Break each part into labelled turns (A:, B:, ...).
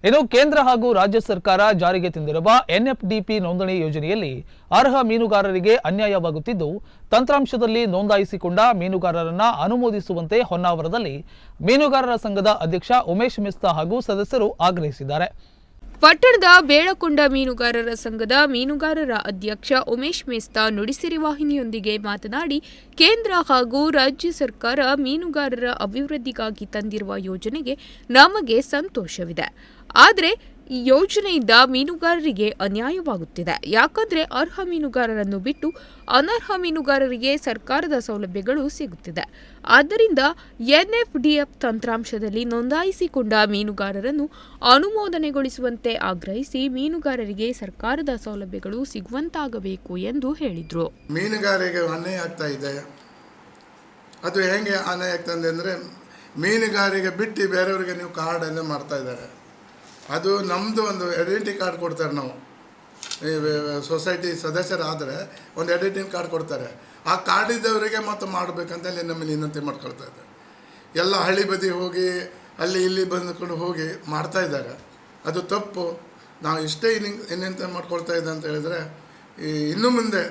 A: ಇನ್ನು ಕೇಂದ್ರ ಹಾಗೂ ರಾಜ್ಯ ಸರ್ಕಾರ ಜಾರಿಗೆ ತಂದಿರುವ ಎನ್ಎಫ್ಡಿಪಿ ನೋಂದಣಿ ಯೋಜನೆಯಲ್ಲಿ ಅರ್ಹ ಮೀನುಗಾರರಿಗೆ ಅನ್ಯಾಯವಾಗುತ್ತಿದ್ದು, ತಂತ್ರಾಂಶದಲ್ಲಿ ನೋಂದಾಯಿಸಿಕೊಂಡ ಮೀನುಗಾರರನ್ನ ಅನುಮೋದಿಸುವಂತೆ ಹೊನ್ನಾವರದಲ್ಲಿ ಮೀನುಗಾರರ ಸಂಘದ ಅಧ್ಯಕ್ಷ ಉಮೇಶ್ ಮೆಸ್ತಾ ಹಾಗೂ ಸದಸ್ಯರು ಆಗ್ರಹಿಸಿದ್ದಾರೆ.
B: ಪಟ್ಟಣದ ಬೇಳಕೊಂಡ ಮೀನುಗಾರರ ಸಂಘದ ಮೀನುಗಾರರ ಅಧ್ಯಕ್ಷ ಉಮೇಶ್ ಮೆಸ್ತಾ ನುಡಿಸಿರಿ ವಾಹಿನಿಯೊಂದಿಗೆ ಮಾತನಾಡಿ, ಕೇಂದ್ರ ಹಾಗೂ ರಾಜ್ಯ ಸರ್ಕಾರ ಮೀನುಗಾರರ ಅಭಿವೃದ್ಧಿಗಾಗಿ ತಂದಿರುವ ಯೋಜನೆಗೆ ನಮಗೆ ಸಂತೋಷವಿದೆ. ಆದರೆ ಈ ಯೋಜನೆಯಿಂದ ಮೀನುಗಾರರಿಗೆ ಅನ್ಯಾಯವಾಗುತ್ತಿದೆ. ಯಾಕಂದ್ರೆ ಅರ್ಹ ಮೀನುಗಾರರನ್ನು ಬಿಟ್ಟು ಅನರ್ಹ ಮೀನುಗಾರರಿಗೆ ಸರ್ಕಾರದ ಸೌಲಭ್ಯಗಳು ಸಿಗುತ್ತಿದೆ. ಆದ್ದರಿಂದ ಎನ್ಎಫ್ಡಿಎಫ್ ತಂತ್ರಾಂಶದಲ್ಲಿ ನೋಂದಾಯಿಸಿಕೊಂಡ ಮೀನುಗಾರರನ್ನು ಅನುಮೋದನೆಗೊಳಿಸುವಂತೆ ಆಗ್ರಹಿಸಿ ಮೀನುಗಾರರಿಗೆ ಸರ್ಕಾರದ ಸೌಲಭ್ಯಗಳು ಸಿಗುವಂತಾಗಬೇಕು ಎಂದು ಹೇಳಿದರು.
C: ಮೀನುಗಾರರಿಗೆ ಅನ್ಯಾಯ ಆಗ್ತಾ ಇದೆ. ಅದು ಹೇಗೆ ಅನ್ಯಾಯ ಆಗ್ತದೆ ಅಂದರೆ, ಮೀನುಗಾರಿಗೆ ಬಿಟ್ಟು ಬೇರೆಯವರಿಗೆ ನೀವು ಕಾರ್ಡ್ ಎಲ್ಲ ಮಾಡ್ತಾ ಇದ್ದಾರೆ. ಅದು ನಮ್ಮದು ಒಂದು ಐಡೆಂಟಿ ಕಾರ್ಡ್ ಕೊಡ್ತಾರೆ. ನಾವು ಸೊಸೈಟಿ ಸದಸ್ಯರಾದರೆ ಒಂದು ಐಡೆಂಟಿ ಕಾರ್ಡ್ ಕೊಡ್ತಾರೆ. ಆ ಕಾರ್ಡ್ ಇದ್ದವರಿಗೆ ಮಾತ್ರ ಮಾಡಬೇಕಂತೇಳಿ ನಮ್ಮನ್ನು ವಿನಂತಿ ಮಾಡ್ಕೊಳ್ತಾ ಇದ್ದಾರೆ. ಎಲ್ಲ ಹಳ್ಳಿ ಬದಿ ಹೋಗಿ ಅಲ್ಲಿ ಇಲ್ಲಿ ಬಂದುಕೊಂಡು ಹೋಗಿ ಮಾಡ್ತಾ ಇದ್ದಾರೆ. ಅದು ತಪ್ಪು. ನಾವು ಇಷ್ಟೇ ಇನ್ನೆಂತ ಮಾಡ್ಕೊಳ್ತಾ ಇದ್ದೆ ಅಂತ ಹೇಳಿದರೆ, ಇನ್ನು ಮುಂದೆ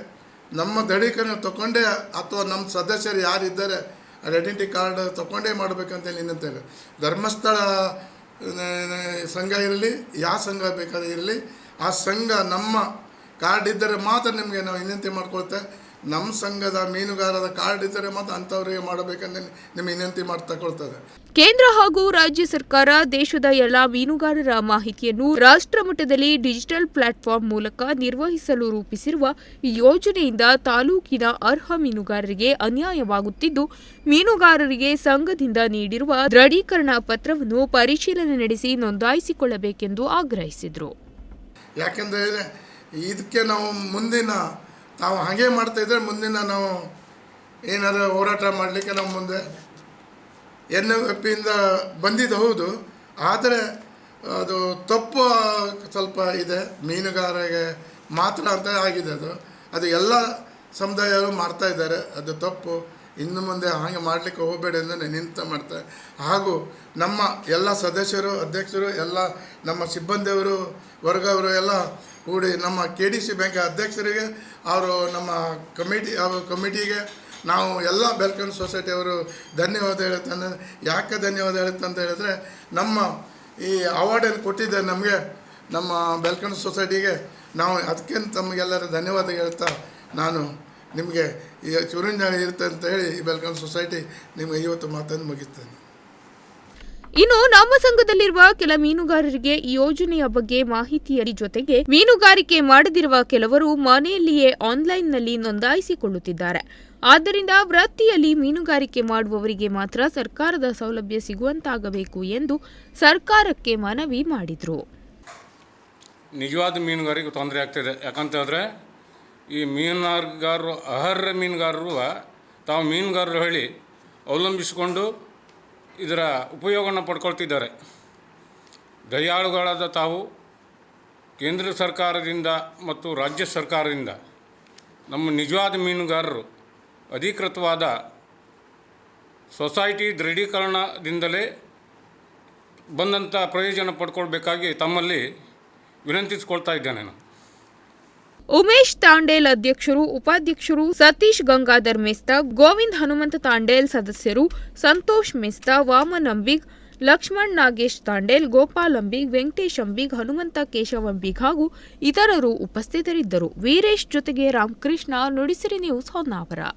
C: ನಮ್ಮ ದೃಢೀಕರಣ ತಗೊಂಡೇ ಅಥವಾ ನಮ್ಮ ಸದಸ್ಯರು ಯಾರಿದ್ದಾರೆ ಐಡೆಂಟಿ ಕಾರ್ಡ್ ತಗೊಂಡೇ ಮಾಡಬೇಕಂತೇಳಿ ವಿನಂತಿ. ಧರ್ಮಸ್ಥಳ ಸಂಘ ಇರಲಿ, ಯಾವ ಸಂಘ ಬೇಕಾದ್ರೆ ಇರಲಿ, ಆ ಸಂಘ ನಮ್ಮ ಕಾರ್ಡ್ ಇದ್ದರೆ ಮಾತ್ರ ನಿಮಗೆ ನಾವು ವಿನಂತಿ ಮಾಡ್ಕೊಳ್ತೇವೆ. ನಮ್ಮ ಸಂಘದ ಮೀನುಗಾರರ ಕಾರ್ಡ್ ಇದ್ದರೆ ಮಾತ್ರ ಅಂಥವರಿಗೆ ಮಾಡಬೇಕಂತ ನಿಮ್ಮ ವಿನಂತಿ ತಗೊಳ್ತದೆ.
B: ಕೇಂದ್ರ ಹಾಗೂ ರಾಜ್ಯ ಸರ್ಕಾರ ದೇಶದ ಎಲ್ಲ ಮೀನುಗಾರರ ಮಾಹಿತಿಯನ್ನು ರಾಷ್ಟ್ರ ಮಟ್ಟದಲ್ಲಿ ಡಿಜಿಟಲ್ ಪ್ಲಾಟ್ಫಾರ್ಮ್ ಮೂಲಕ ನಿರ್ವಹಿಸಲು ರೂಪಿಸಿರುವ ಈ ಯೋಜನೆಯಿಂದ ತಾಲೂಕಿನ ಅರ್ಹ ಮೀನುಗಾರರಿಗೆ ಅನ್ಯಾಯವಾಗುತ್ತಿದ್ದು, ಮೀನುಗಾರರಿಗೆ ಸಂಘದಿಂದ ನೀಡಿರುವ ದೃಢೀಕರಣ ಪತ್ರವನ್ನು ಪರಿಶೀಲನೆ ನಡೆಸಿ ನೋಂದಾಯಿಸಿಕೊಳ್ಳಬೇಕೆಂದು ಆಗ್ರಹಿಸಿದರು.
C: ಯಾಕೆಂದರೆ ಇದಕ್ಕೆ ನಾವು ಹಾಗೆ ಮಾಡ್ತಾಯಿದ್ರೆ ಮುಂದಿನ ನಾವು ಏನಾದರೂ ಹೋರಾಟ ಮಾಡಲಿಕ್ಕೆ ನಾವು ಮುಂದೆ ಎನ್ಎಫ್ಪಿಯಿಂದ ಬಂದಿದ್ದು ಹೌದು, ಆದರೆ ಅದು ತಪ್ಪು ಸ್ವಲ್ಪ ಇದೆ. ಮೀನುಗಾರರಿಗೆ ಮಾತ್ರ ಅಂತ ಆಗಿದೆ. ಅದು ಎಲ್ಲ ಸಮುದಾಯರು ಮಾಡ್ತಾಯಿದ್ದಾರೆ. ಅದು ತಪ್ಪು. ಇನ್ನು ಮುಂದೆ ಹಾಗೆ ಮಾಡಲಿಕ್ಕೆ ಹೋಗಬೇಡಿ ಅಂದರೆ ನಿಂತ ಮಾಡ್ತಾರೆ. ಹಾಗೂ ನಮ್ಮ ಎಲ್ಲ ಸದಸ್ಯರು, ಅಧ್ಯಕ್ಷರು, ಎಲ್ಲ ನಮ್ಮ ಸಿಬ್ಬಂದಿಯವರು, ವರ್ಗವರು ಎಲ್ಲ ಕೂಡಿ ನಮ್ಮ KDC ಬ್ಯಾಂಕ್ ಅಧ್ಯಕ್ಷರಿಗೆ, ಅವರು ನಮ್ಮ ಕಮಿಟಿಗೆ ನಾವು ಎಲ್ಲ ಬೆಲ್ಕನ್ ಸೊಸೈಟಿಯವರು ಧನ್ಯವಾದ ಹೇಳುತ್ತಾನೆ. ಯಾಕೆ ಧನ್ಯವಾದ ಹೇಳುತ್ತೆ ಅಂತ ಹೇಳಿದ್ರೆ, ನಮ್ಮ ಈ ಅವಾರ್ಡನ್ನು ಕೊಟ್ಟಿದ್ದೆ ನಮಗೆ ನಮ್ಮ ಬೆಲ್ಕನ್ ಸೊಸೈಟಿಗೆ. ನಾವು ಅದಕ್ಕೆ ತಮಗೆಲ್ಲರೂ ಧನ್ಯವಾದ ಹೇಳ್ತಾ ನಾನು ನಿಮಗೆ ಈ ಚಿರಂಜಾಗ ಇರುತ್ತೆ ಅಂತ ಹೇಳಿ ಈ ಬೆಲ್ಕನ್ ಸೊಸೈಟಿ ನಿಮಗೆ ಇವತ್ತು ಮಾತನ್ನು ಮುಗಿಸ್ತೇನೆ.
B: ಇನ್ನು ನಮ್ಮ ಸಂಘದಲ್ಲಿರುವ ಕೆಲ ಮೀನುಗಾರರಿಗೆ ಈ ಯೋಜನೆಯ ಬಗ್ಗೆ ಮಾಹಿತಿಯ ಜೊತೆಗೆ ಮೀನುಗಾರಿಕೆ ಮಾಡದಿರುವ ಕೆಲವರು ಮನೆಯಲ್ಲಿಯೇ ಆನ್ಲೈನ್ನಲ್ಲಿ ನೋಂದಾಯಿಸಿಕೊಳ್ಳುತ್ತಿದ್ದಾರೆ. ಆದ್ದರಿಂದ ವೃತ್ತಿಯಲ್ಲಿ ಮೀನುಗಾರಿಕೆ ಮಾಡುವವರಿಗೆ ಮಾತ್ರ ಸರ್ಕಾರದ ಸೌಲಭ್ಯ ಸಿಗುವಂತಾಗಬೇಕು ಎಂದು ಸರ್ಕಾರಕ್ಕೆ ಮನವಿ ಮಾಡಿದರು.
D: ನಿಜವಾದ ಮೀನುಗಾರಿಕೆ ತೊಂದರೆ ಆಗ್ತಿದೆ. ಯಾಕಂತ ಹೇಳಿದ್ರೆ ಈ ಮೀನುಗಾರರು, ಅರ್ಹ ಮೀನುಗಾರರು ತಾವು ಮೀನುಗಾರರು ಹೇಳಿ ಅವಲಂಬಿಸಿಕೊಂಡು ಇದರ ಉಪಯೋಗವನ್ನು ಪಡ್ಕೊಳ್ತಿದ್ದಾರೆ. ದಯಾಳುಗಳಾದ ತಾವು ಕೇಂದ್ರ ಸರ್ಕಾರದಿಂದ ಮತ್ತು ರಾಜ್ಯ ಸರ್ಕಾರದಿಂದ ನಮ್ಮ ನಿಜವಾದ ಮೀನುಗಾರರು ಅಧಿಕೃತವಾದ ಸೊಸೈಟಿ ದೃಢೀಕರಣದಿಂದಲೇ ಬಂದಂಥ ಪ್ರಯೋಜನ ಪಡ್ಕೊಳ್ಬೇಕಾಗಿ ತಮ್ಮಲ್ಲಿ ವಿನಂತಿಸಿಕೊಳ್ತಾ ಇದ್ದೇನೆ. ನಾನು
B: ಉಮೇಶ್ ತಾಂಡೇಲ್ ಅಧ್ಯಕ್ಷರು, ಉಪಾಧ್ಯಕ್ಷರು ಸತೀಶ್ ಗಂಗಾಧರ್ ಮೆಸ್ತಾ, ಗೋವಿಂದ್ ಹನುಮಂತ ತಾಂಡೇಲ್ ಸದಸ್ಯರು, ಸಂತೋಷ್ ಮೆಸ್ತಾ, ವಾಮನ್ ಅಂಬಿಗ್, ಲಕ್ಷ್ಮಣ್ ನಾಗೇಶ್ ತಾಂಡೇಲ್, ಗೋಪಾಲ್ ಅಂಬಿಗ್, ವೆಂಕಟೇಶ್ ಅಂಬಿಗ್, ಹನುಮಂತ ಕೇಶವ್ ಅಂಬಿಗ್ ಹಾಗೂ ಇತರರು ಉಪಸ್ಥಿತರಿದ್ದರು. ವೀರೇಶ್ ಜೊತೆಗೆ ರಾಮಕೃಷ್ಣ, ನುಡಿಸಿರಿ ನ್ಯೂಸ್, ಹೊನ್ನಾವರ.